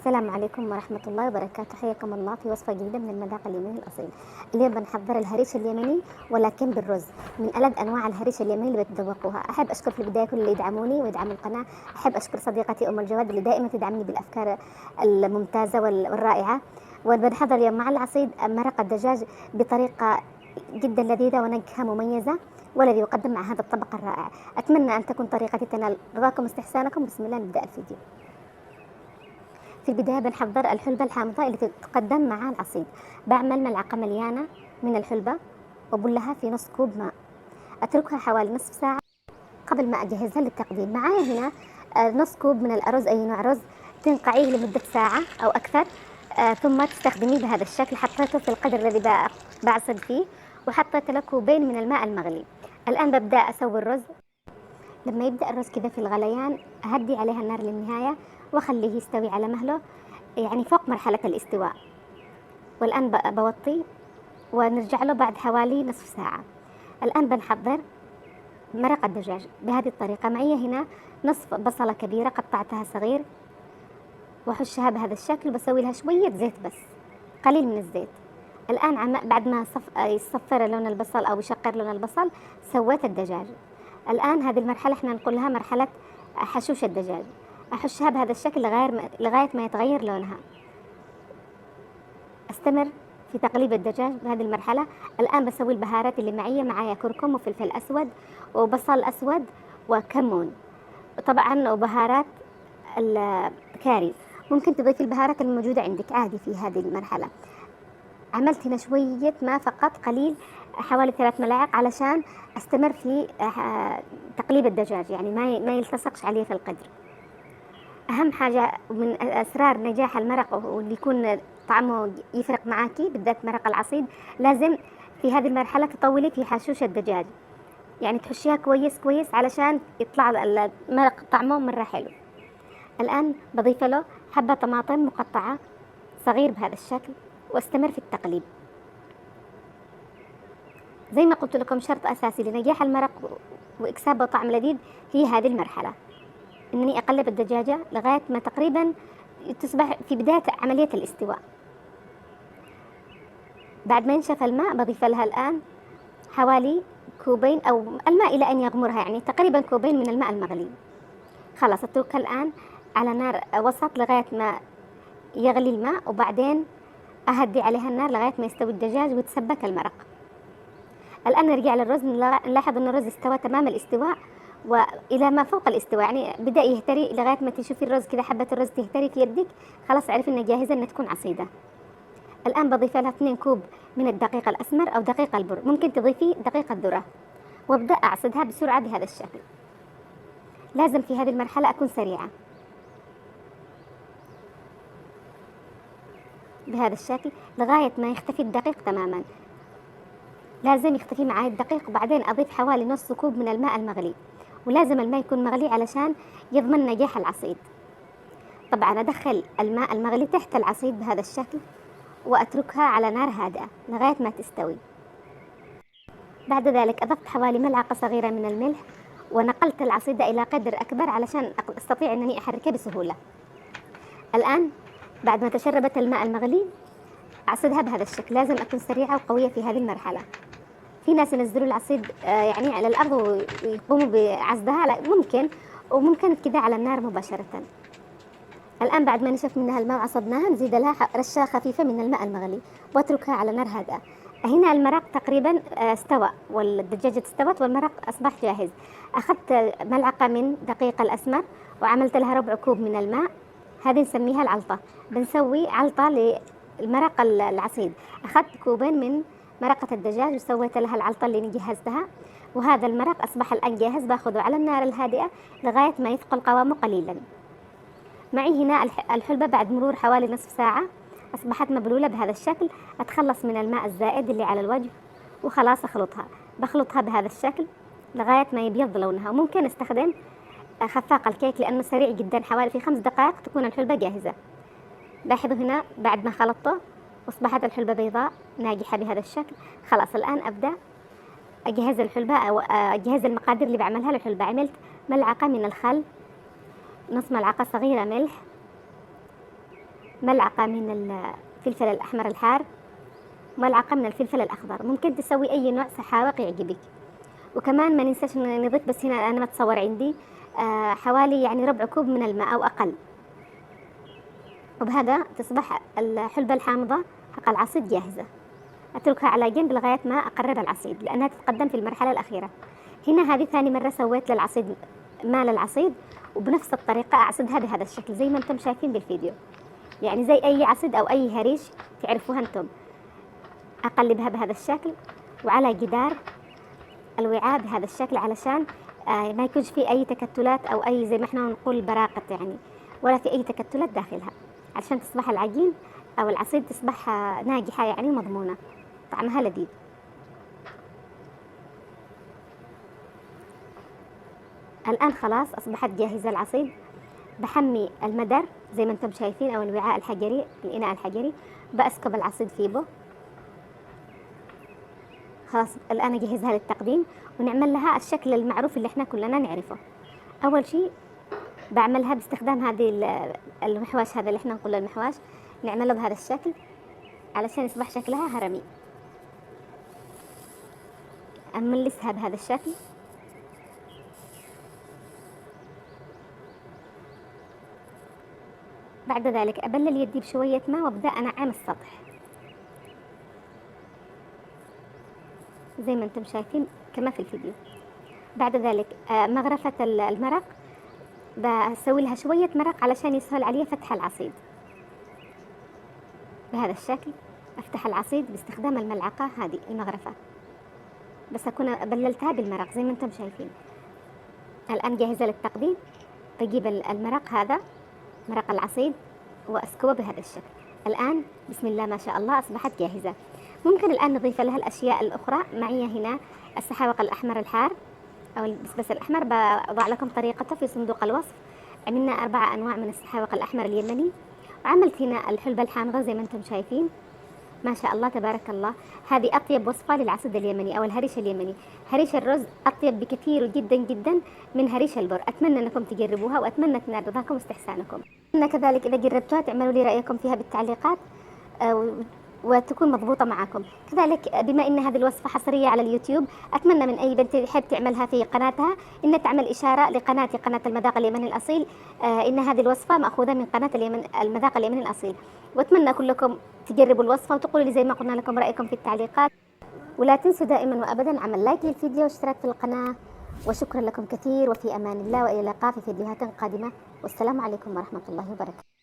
السلام عليكم ورحمة الله وبركاته. حياكم الله في وصفة جديدة من المذاق اليمني الأصيل. اليوم بنحضر الهريش اليمني ولكن بالرز، من ألذ أنواع الهريش اليمني اللي بتذوقوها. أحب أشكر في البداية كل اللي يدعموني ويدعموا القناة. أحب أشكر صديقتي أم الجواد اللي دائما تدعمني بالأفكار الممتازة والرائعة. وبنحضر اليوم مع العصيد مرق الدجاج بطريقة جدا لذيذة ونكهة مميزة، والذي يقدم مع هذا الطبق الرائع. أتمنى أن تكون طريقتي تنال رضاكم واستحسانكم. بسم الله نبدأ الفيديو. في البداية بنحضر الحلبة الحامضة اللي تقدم مع العصيد. بعمل ملعقة مليانة من الحلبة وبلها في نص كوب ماء، أتركها حوالي نصف ساعة قبل ما أجهزها للتقديم. معايا هنا نص كوب من الأرز، أي نوع رز، تنقعيه لمدة ساعة أو أكثر، ثم تستخدميه بهذا الشكل. حطيته في القدر الذي بعصد فيه، وحطيت له كوبين من الماء المغلي. الآن ببدأ أسوي الرز. لما يبدأ الرز كذا في الغليان أهدي عليها النار للنهاية وخليه يستوي على مهله، يعني فوق مرحلة الاستواء. والآن بوطي ونرجع له بعد حوالي نصف ساعة. الآن بنحضر مرق الدجاج بهذه الطريقة. معي هنا نصف بصلة كبيرة قطعتها صغير وحشها بهذا الشكل، بسوي لها شوية زيت بس، قليل من الزيت. الآن بعد ما يصفر لون البصل أو يشقر لون البصل سويت الدجاج. الآن هذه المرحلة احنا نقول لها مرحلة حشوش الدجاج. أحشها بهذا الشكل لغاية ما يتغير لونها. استمر في تقليب الدجاج بهذه المرحلة. الآن بسوي البهارات اللي معايا كركم وفلفل أسود وبصل أسود وكمون طبعا، وبهارات الكاري. ممكن تضيفي البهارات الموجودة عندك عادي في هذه المرحلة. عملت هنا شوية ماء فقط قليل، حوالي 3 ملاعق، علشان استمر في تقليب الدجاج، يعني ما يلتصقش عليه في القدر. أهم حاجة من أسرار نجاح المرق واللي يكون طعمه يفرق معاكي، بالذات مرق العصيد، لازم في هذه المرحلة تطولي في حشوش الدجاج، يعني تحشيها كويس علشان يطلع المرق طعمه مرة حلو. الآن بضيف له حبة طماطم مقطعة صغير بهذا الشكل واستمر في التقليب. زي ما قلت لكم شرط أساسي لنجاح المرق وإكسابه طعم لذيذ هي هذه المرحلة، إنني أقلب الدجاجة لغاية ما تقريبا تصبح في بداية عملية الاستواء. بعد ما ينشف الماء بضيف لها الآن حوالي كوبين أو الماء إلى أن يغمرها، يعني تقريبا كوبين من الماء المغلي. خلاص أتركها الآن على نار وسط لغاية ما يغلي الماء، وبعدين أهدي عليها النار لغاية ما يستوي الدجاج ويتسبك المرق. الآن نرجع للرز، نلاحظ أن الرز استوى تمام الاستواء وإلى ما فوق الاستواء، يعني بدأ يهتري لغاية ما تشوفي الرز كذا، حبة الرز تهتري في يدك، خلاص عرفي إنها جاهزة إنها تكون عصيدة. الآن بضيف لها 2 كوب من الدقيق الأسمر أو دقيق البر، ممكن تضيفي دقيق الذرة، وابدأ أعصدها بسرعة بهذا الشكل. لازم في هذه المرحلة أكون سريعة بهذا الشكل لغاية ما يختفي الدقيق تماما. لازم يختفي معي الدقيق، وبعدين أضيف حوالي نص كوب من الماء المغلي، ولازم الماء يكون مغلي علشان يضمن نجاح العصيد. طبعا أدخل الماء المغلي تحت العصيد بهذا الشكل وأتركها على نار هادئة لغاية ما تستوي. بعد ذلك أضفت حوالي ملعقة صغيرة من الملح، ونقلت العصيدة إلى قدر أكبر علشان أستطيع أنني أحركها بسهولة. الآن بعد ما تشربت الماء المغلي أعصدها بهذا الشكل. لازم أكون سريعة وقوية في هذه المرحلة. في ناس ينزلوا العصيد يعني على الأرض ويقوموا بعصدها، لا ممكن، وممكن كذا على النار مباشرة. الآن بعد ما نشف منها الماء وعصدناها نزيد لها رشة خفيفة من الماء المغلي واتركها على نار هادئة. هنا المرق تقريبا استوى والدجاجة استوت والمرق أصبح جاهز. أخذت ملعقة من دقيق الأسمر وعملت لها ربع كوب من الماء، هذه نسميها العلطة. بنسوي علطة للمرق العصيد. أخذت كوبين من مرقة الدجاج وسويت لها العلطة اللي جهزتها، وهذا المرق أصبح الآن جاهز. باخذه على النار الهادئة لغاية ما يثقل قوامه قليلا. معي هنا الحلبة بعد مرور حوالي نصف ساعة أصبحت مبلولة بهذا الشكل. أتخلص من الماء الزائد اللي على الوجه وخلاص بخلطها بهذا الشكل لغاية ما يبيض لونها. وممكن استخدم خفاق الكيك لأنه سريع جدا، حوالي في 5 دقائق تكون الحلبة جاهزة. لاحظوا هنا بعد ما خلطته أصبحت الحلبة بيضاء ناجحة بهذا الشكل. خلاص الآن أبدأ أجهز الحلبة أو أجهز المقادير اللي بعملها للحلبة. عملت ملعقة من الخل، نص ملعقة صغيرة ملح، ملعقة من الفلفل الأحمر الحار، ملعقة من الفلفل الأخضر. ممكن تسوي أي نوع سحاوق يعجبك. وكمان ما ننساش نضيف، بس هنا أنا متصور عندي حوالي يعني ربع كوب من الماء أو أقل. وبهذا تصبح الحلبة الحامضة حق العصيد جاهزة. أتركها على جنب لغاية ما أقرب العصيد لأنها تتقدم في المرحلة الأخيرة. هنا هذه ثاني مرة سويت للعصيد ماء للعصيد، وبنفس الطريقة أعصدها بهذا الشكل زي ما أنتم شايفين بالفيديو، يعني زي أي عصيد أو أي هريش تعرفوها أنتم. أقلبها بهذا الشكل وعلى جدار الوعاء بهذا الشكل علشان ما يكونش فيه أي تكتلات أو أي زي ما احنا نقول براقط يعني، ولا في أي تكتلات داخلها، عشان تصبح العجين أو العصيد تصبح ناجحة يعني مضمونة، طعمها لذيذ. الآن خلاص أصبحت جاهزة العصيد. بحمي المدر زي ما انتم شايفين أو الوعاء الحجري، الإناء الحجري، بأسكب العصيد فيه. خلاص الآن أجهزها للتقديم ونعمل لها الشكل المعروف اللي احنا كلنا نعرفه. أول شيء بعملها باستخدام هذه المحواش، هذا اللي احنا نقول المحواش، نعمله بهذا الشكل علشان يصبح شكلها هرمي. أملسها بهذا الشكل. بعد ذلك أبلل يدي بشوية ماء وأبدأ أنعم السطح زي ما انتم شايفين كما في الفيديو. بعد ذلك مغرفة المرق بسوي لها شوية مرق علشان يسهل علي فتح العصيد بهذا الشكل. أفتح العصيد باستخدام الملعقة هذه المغرفة، بس أكون بللتها بالمرق زي ما انتم شايفين. الآن جاهزة للتقديم. بجيب المرق هذا، مرق العصيد، وأسكبه بهذا الشكل. الآن بسم الله ما شاء الله أصبحت جاهزة. ممكن الآن نضيف لها الأشياء الأخرى. معي هنا السحاوق الأحمر الحار أو البسبس الأحمر، بضع لكم طريقته في صندوق الوصف. عملنا 4 أنواع من السحاوق الأحمر اليمني، وعملت هنا الحلبة الحامضة زي ما انتم شايفين ما شاء الله تبارك الله. هذه أطيب وصفة للعسل اليمني أو الهريش اليمني. هريش الرز أطيب بكثير جدا جدا من هريش البر. أتمنى أنكم تجربوها وأتمنى تنال رضاكم واستحسانكم. كذلك إذا جربتوها تعملوا لي رأيكم فيها بالتعليقات وتكون مضبوطة معكم. كذلك بما أن هذه الوصفة حصرية على اليوتيوب، أتمنى من أي بنت تحب تعملها في قناتها إن تعمل إشارة لقناتي، قناة المذاق اليمني الأصيل. إن هذه الوصفة مأخوذة من قناة المذاق اليمني الأصيل. وأتمنى كلكم تجربوا الوصفة وتقولوا لي زي ما قلنا لكم رأيكم في التعليقات. ولا تنسوا دائما وأبدا عمل لايك للفيديو واشتراك في القناة. وشكرا لكم كثير، وفي أمان الله، وإلى اللقاء في فيديوهات قادمة، والسلام عليكم ورحمة الله وبركاته.